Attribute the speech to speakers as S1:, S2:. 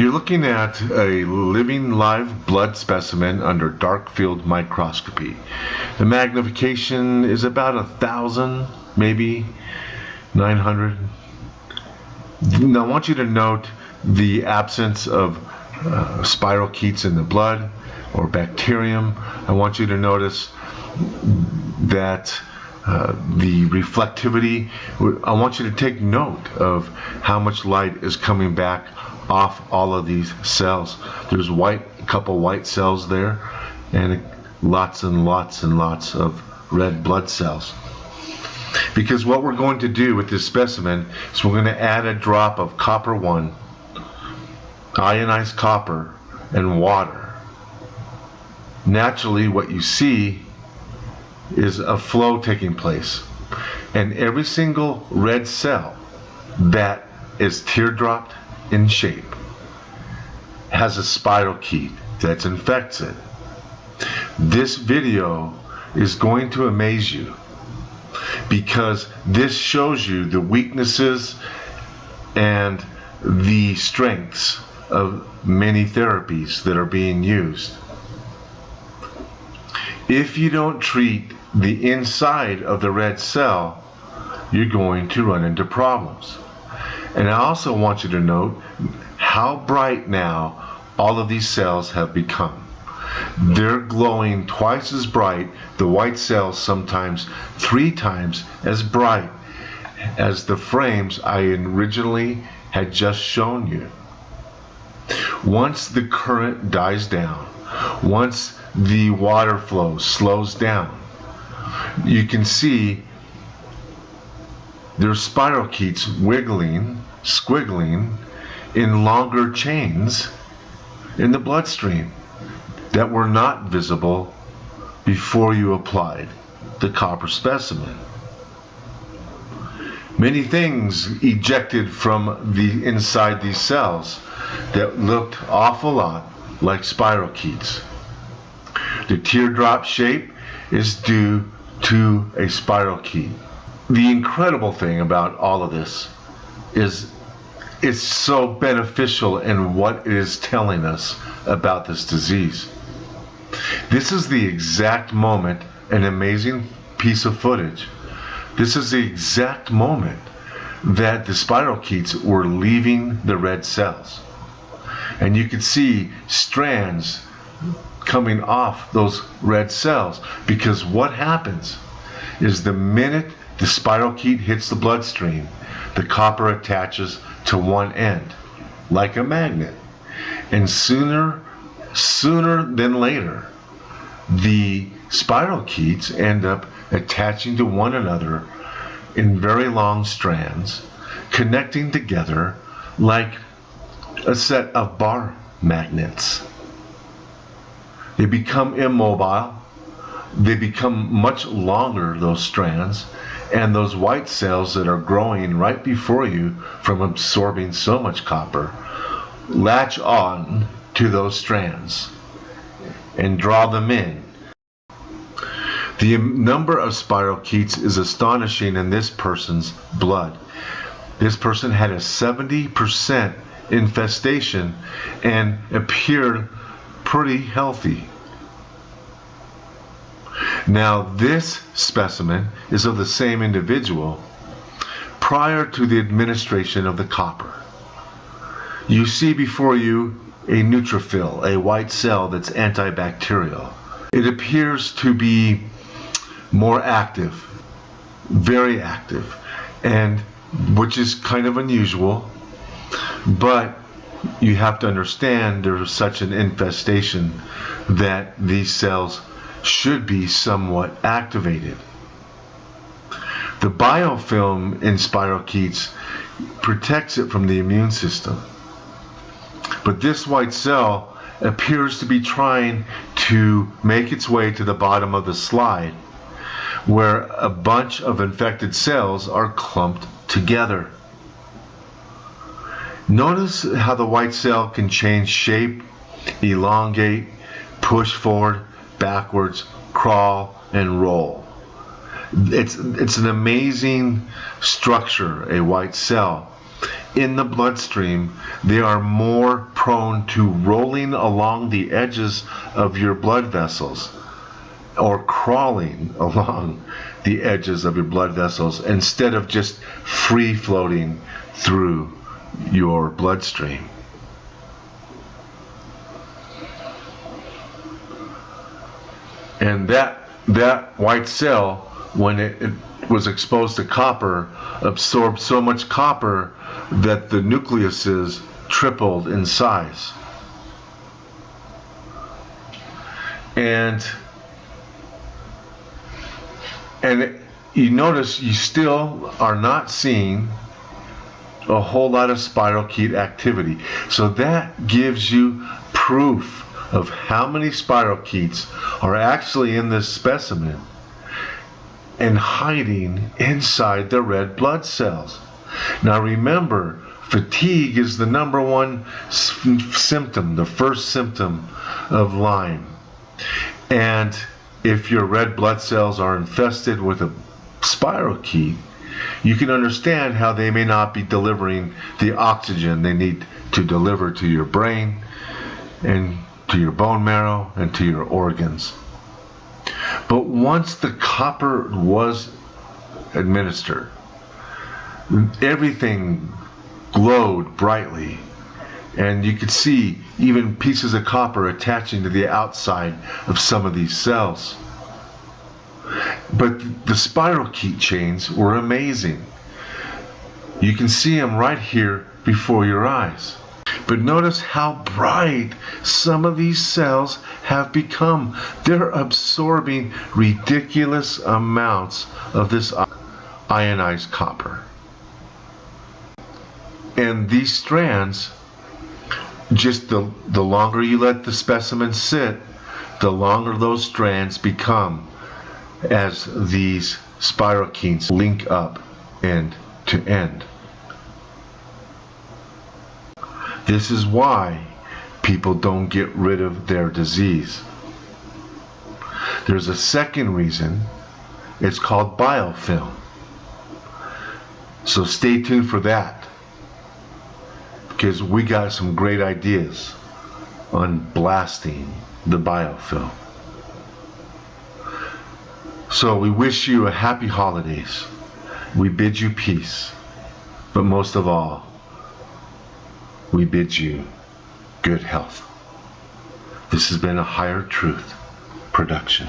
S1: You're looking at a living live blood specimen under dark field microscopy. The magnification is about 1,000, maybe 900. Now I want you to note the absence of spirochetes in the blood or bacterium. I want you to notice that the reflectivity. I want you to take note of how much light is coming back off all of these cells. There's a couple white cells there, and lots and lots and lots of red blood cells. Because what we're going to do with this specimen is we're going to add a drop of copper 1, ionized copper, and water. Naturally, what you see is a flow taking place, and every single red cell that is teardropped in shape has a spirochete that infects it. This video is going to amaze you because this shows you the weaknesses and the strengths of many therapies that are being used. If you don't treat the inside of the red cell, you're going to run into problems. And I also want you to note how bright now all of these cells have become. They're glowing twice as bright, the white cells sometimes 3 times as bright as the frames I originally had just shown you. Once the current dies down, once the water flow slows down, you can see there's spirochetes wiggling, squiggling in longer chains in the bloodstream that were not visible before you applied the copper specimen. Many things ejected from the inside these cells that looked awful lot like spirochetes. The teardrop shape is due to a spirochete. The incredible thing about all of this is it's so beneficial in what it is telling us about this disease. This is the exact moment, an amazing piece of footage. This is the exact moment that the spirochetes were leaving the red cells. And you can see strands coming off those red cells, because what happens is the minute the spirochete hits the bloodstream, the copper attaches to one end like a magnet, and sooner than later the spirochetes end up attaching to one another in very long strands, connecting together like a set of bar magnets. They become immobile, they become much longer, those strands, and those white cells that are growing right before you from absorbing so much copper latch on to those strands and draw them in. The number of spirochetes is astonishing in this person's blood. This person had a 70% infestation and appeared pretty healthy. Now this specimen is of the same individual prior to the administration of the copper. You see before you a neutrophil, a white cell that's antibacterial. It appears to be more active, very active, and which is kind of unusual, but you have to understand there's such an infestation that these cells should be somewhat activated. The biofilm in spirochetes protects it from the immune system, but this white cell appears to be trying to make its way to the bottom of the slide, where a bunch of infected cells are clumped together. Notice how the white cell can change shape, elongate, push forward, backwards, crawl, and roll. It's an amazing structure, a white cell, in the bloodstream, they are more prone to rolling along the edges of your blood vessels or crawling along the edges of your blood vessels instead of just free floating through your bloodstream. And that white cell, when it was exposed to copper, absorbed so much copper that the nucleuses tripled in size. And you notice you still are not seeing a whole lot of spirochete activity. So that gives you proof of how many spirochetes are actually in this specimen and hiding inside the red blood cells. Now remember, fatigue is the number one symptom, the first symptom of Lyme. And if your red blood cells are infested with a spirochete, you can understand how they may not be delivering the oxygen they need to deliver to your brain and to your bone marrow and to your organs. But once the copper was administered, everything glowed brightly, and you could see even pieces of copper attaching to the outside of some of these cells. But the spirochete chains were amazing. You can see them right here before your eyes. But notice how bright some of these cells have become. They're absorbing ridiculous amounts of this ionized copper. And these strands, just the longer you let the specimen sit, the longer those strands become as these spirochetes link up end to end. This is why people don't get rid of their disease. There's a second reason. It's called biofilm. So stay tuned for that, because we got some great ideas on blasting the biofilm. So we wish you a happy holidays. We bid you peace. But most of all, we bid you good health. This has been a Higher Truth production.